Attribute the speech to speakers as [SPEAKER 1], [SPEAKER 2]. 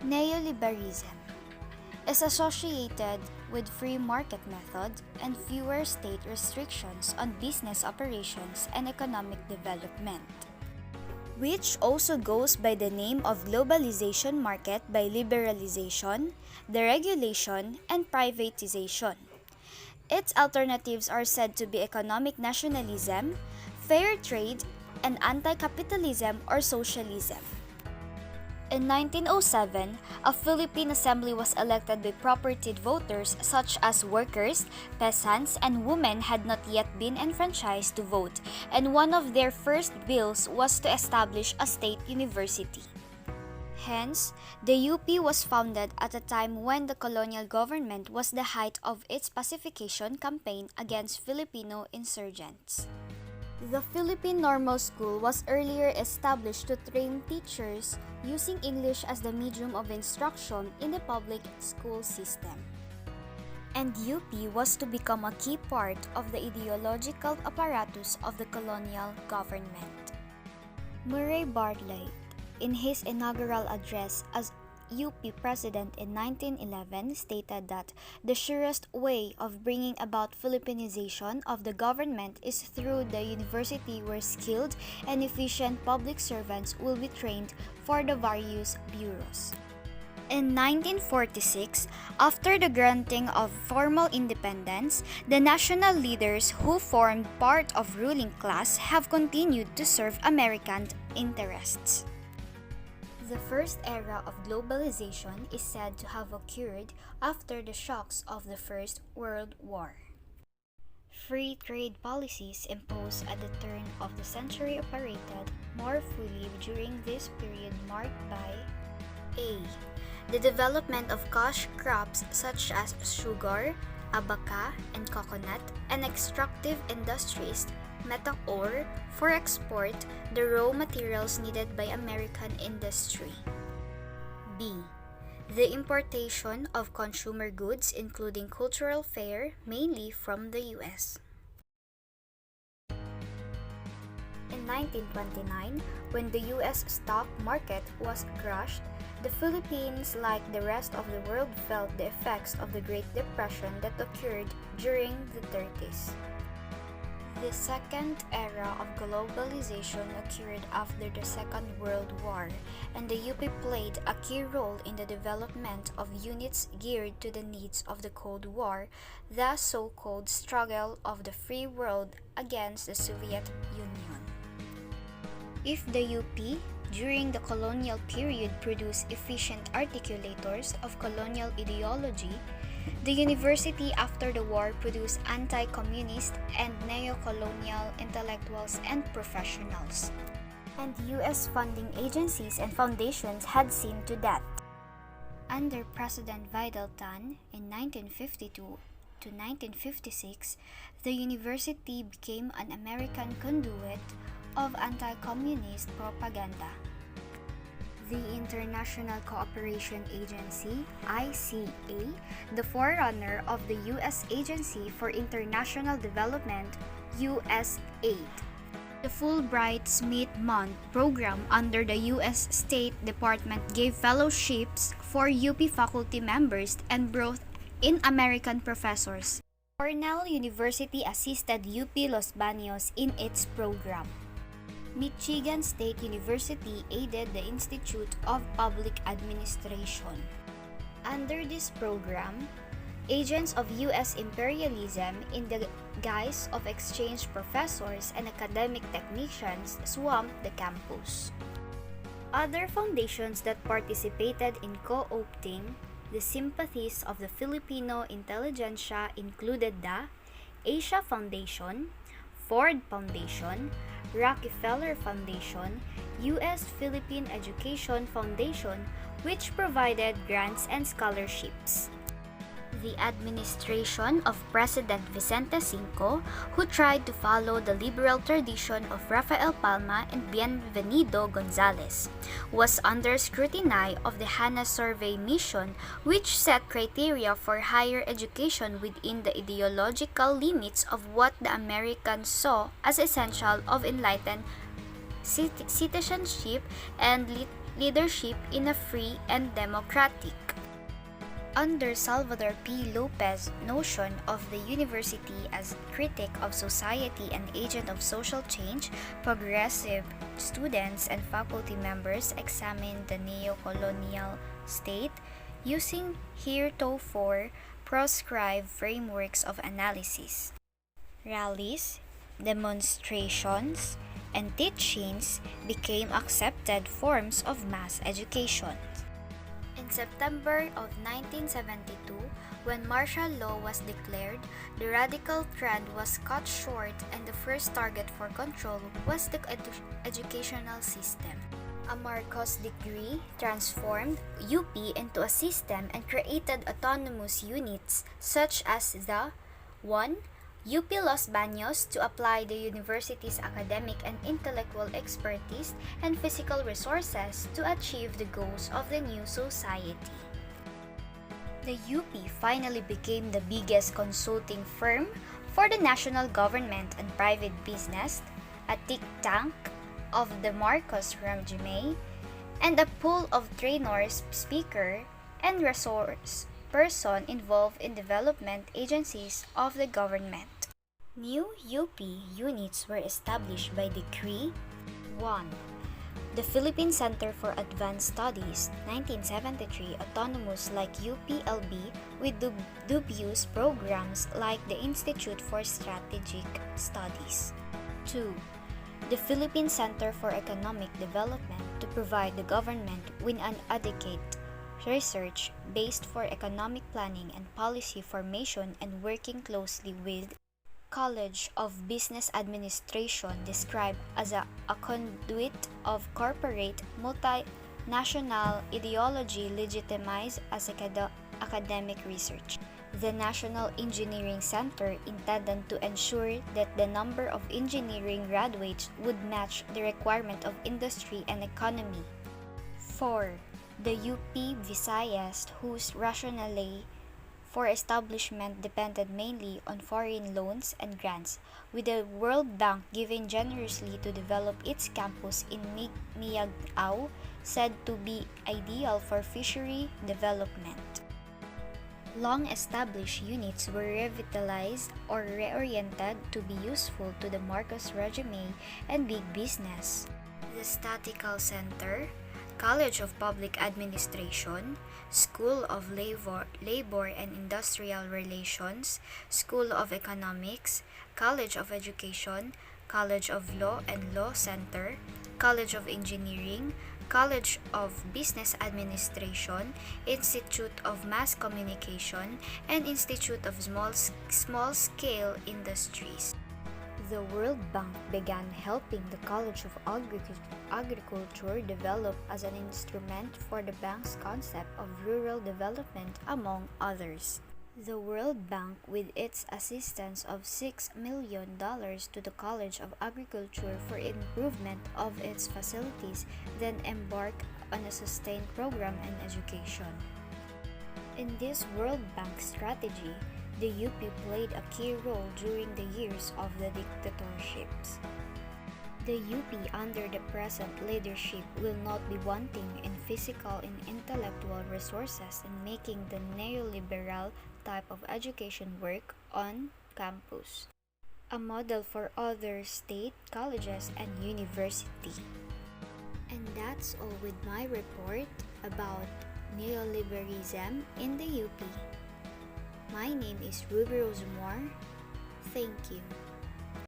[SPEAKER 1] Neoliberalism is associated with free market method and fewer state restrictions on business operations and economic development, which also goes by the name of globalization market by liberalization, deregulation, and privatization. Its alternatives are said to be economic nationalism, fair trade, and anti-capitalism or socialism. In 1907, a Philippine assembly was elected by propertied voters such as workers, peasants, and women had not yet been enfranchised to vote, and one of their first bills was to establish a state university. Hence, the UP was founded at a time when the colonial government was the height of its pacification campaign against Filipino insurgents. The Philippine Normal School was earlier established to train teachers using English as the medium of instruction in the public school system. And UP was to become a key part of the ideological apparatus of the colonial government. Murray Bartlett, in his inaugural address as UP president in 1911, stated that the surest way of bringing about Philippinization of the government is through the university where skilled and efficient public servants will be trained for the various bureaus. In 1946, after the granting of formal independence, the national leaders who formed part of ruling class have continued to serve American interests. The first era of globalization is said to have occurred after the shocks of the First World War. Free trade policies imposed at the turn of the century operated more fully during this period marked by A. The development of cash crops such as sugar, abaca, and coconut, and extractive industries metal ore for export, the raw materials needed by American industry. B. The importation of consumer goods including cultural fare, mainly from the US. In 1929, when the US stock market was crushed, the Philippines, like the rest of the world, felt the effects of the Great Depression that occurred during the 30s. The second era of globalization occurred after the Second World War, and the UP played a key role in the development of units geared to the needs of the Cold War, the so-called struggle of the free world against the Soviet Union. If the UP during the colonial period produced efficient articulators of colonial ideology, the university after the war produced anti-communist and neo-colonial intellectuals and professionals. And US funding agencies and foundations had seen to that. Under President Vidal Tan in 1952 to 1956, the university became an American conduit of anti-communist propaganda. The International Cooperation Agency, ICA, the forerunner of the U.S. Agency for International Development, USAID. The Fulbright Smith Month program under the U.S. State Department gave fellowships for UP faculty members and brought in American professors. Cornell University assisted UP Los Baños in its program. Michigan State University aided the Institute of Public Administration. Under this program, agents of U.S. imperialism in the guise of exchange professors and academic technicians swamped the campus. Other foundations that participated in co-opting the sympathies of the Filipino intelligentsia included the Asia Foundation, Ford Foundation, Rockefeller Foundation, U.S. Philippine Education Foundation, which provided grants and scholarships. The administration of President Vicente Cinco, who tried to follow the liberal tradition of Rafael Palma and Bienvenido Gonzales, was under scrutiny of the Hana Survey Mission, which set criteria for higher education within the ideological limits of what the Americans saw as essential of enlightened citizenship and leadership in a free and democratic. Under Salvador P. Lopez's notion of the university as critic of society and agent of social change, progressive students and faculty members examined the neo-colonial state using heretofore proscribed frameworks of analysis. Rallies, demonstrations, and teachings became accepted forms of mass education. In September of 1972, when martial law was declared, the radical trend was cut short and the first target for control was the educational system. A Marcos decree transformed UP into a system and created autonomous units such as the 1. UP Los Baños to apply the university's academic and intellectual expertise and physical resources to achieve the goals of the new society. The UP finally became the biggest consulting firm for the national government and private business, a think tank of the Marcos regime, and a pool of trainers, speaker, and resource person involved in development agencies of the government. New UP units were established by Decree 1. The Philippine Center for Advanced Studies, 1973, autonomous like UPLB with dubious programs like the Institute for Strategic Studies. 2. The Philippine Center for Economic Development to provide the government with an adequate research based for economic planning and policy formation and working closely with College of Business Administration described as a conduit of corporate multinational ideology legitimized as academic research. The National Engineering Center intended to ensure that the number of engineering graduates would match the requirement of industry and economy. 4. The UP Visayas, whose rationale for establishment depended mainly on foreign loans and grants, with the World Bank giving generously to develop its campus in Miagao, said to be ideal for fishery development. Long-established units were revitalized or reoriented to be useful to the Marcos regime and big business. The Statistical Center, College of Public Administration, School of Labor and Industrial Relations, School of Economics, College of Education, College of Law and Law Center, College of Engineering, College of Business Administration, Institute of Mass Communication, and Institute of Small-Scale Industries. The World Bank began helping the College of Agriculture develop as an instrument for the bank's concept of rural development, among others. The World Bank, with its assistance of $6 million to the College of Agriculture for improvement of its facilities, then embarked on a sustained program in education. In this World Bank strategy, the UP played a key role during the years of the dictatorships. The UP under the present leadership will not be wanting in physical and intellectual resources in making the neoliberal type of education work on campus, a model for other state colleges and universities. And that's all with my report about neoliberalism in the UP. My name is Romuar. Thank you.